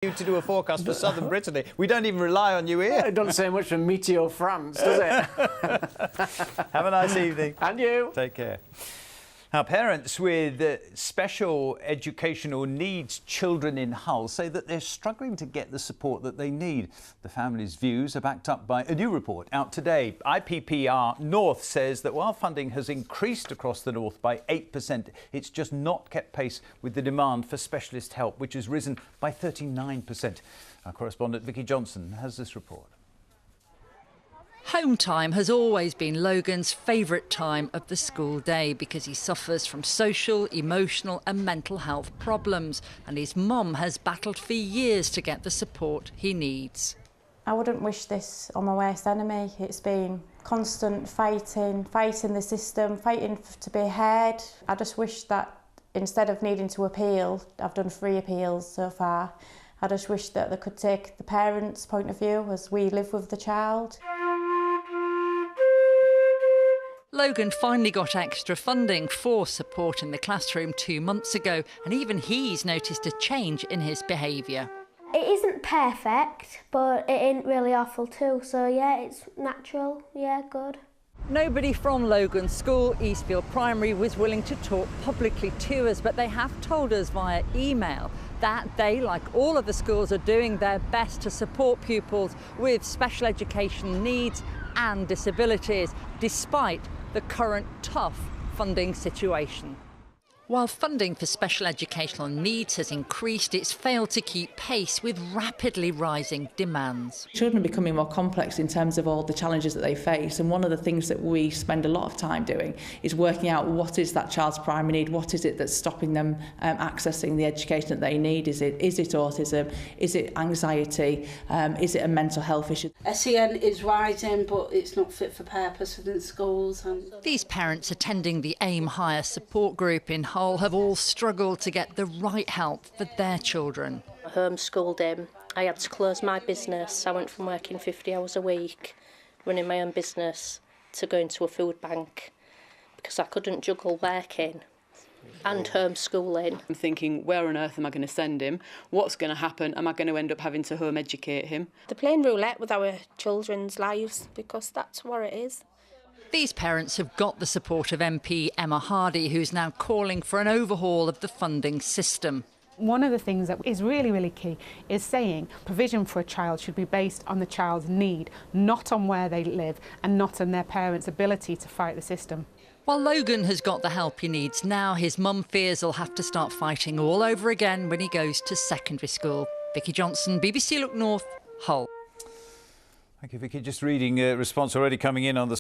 You to do a forecast for southern Brittany. We don't even rely on you here. It doesn't say much for Meteo France, does it? Have a nice evening. And you. Take care. Now, parents with special educational needs children in Hull say that they're struggling to get the support that they need. The family's views are backed up by a new report out today. IPPR North says that while funding has increased across the North by 8%, it's just not kept pace with the demand for specialist help, which has risen by 39%. Our correspondent Vicky Johnson has this report. Home time has always been Logan's favourite time of the school day because he suffers from social, emotional and mental health problems, and his mum has battled for years to get the support he needs. I wouldn't wish this on my worst enemy. It's been constant fighting the system, fighting to be heard. I just wish that instead of needing to appeal, I've done 3 appeals so far, I just wish that they could take the parents' point of view as we live with the child. Logan finally got extra funding for support in the classroom 2 months ago, and even he's noticed a change in his behaviour. It isn't perfect, but it ain't really awful too, so yeah, it's natural, yeah, good. Nobody from Logan's school, Eastfield Primary, was willing to talk publicly to us, but they have told us via email that they, like all of the schools, are doing their best to support pupils with special education needs and disabilities, despite the current tough funding situation. While funding for special educational needs has increased, it's failed to keep pace with rapidly rising demands. Children are becoming more complex in terms of all the challenges that they face, and one of the things that we spend a lot of time doing is working out what is that child's primary need, what is it that's stopping them accessing the education that they need. Is it autism? Is it anxiety? Is it a mental health issue? SEN is rising, but it's not fit for purpose within schools. These parents attending the Aim Higher support group in Hull have all struggled to get the right help for their children. I homeschooled him. I had to close my business. I went from working 50 hours a week, running my own business, to going to a food bank because I couldn't juggle working and homeschooling. I'm thinking, where on earth am I going to send him? What's going to happen? Am I going to end up having to home educate him? They're playing roulette with our children's lives because that's what it is. These parents have got the support of MP Emma Hardy, who's now calling for an overhaul of the funding system. One of the things that is really key is saying provision for a child should be based on the child's need, not on where they live and not on their parents' ability to fight the system. While Logan has got the help he needs now, his mum fears he'll have to start fighting all over again when he goes to secondary school. Vicky Johnson, BBC Look North, Hull. Thank you, Vicky. Just reading a response already coming in on the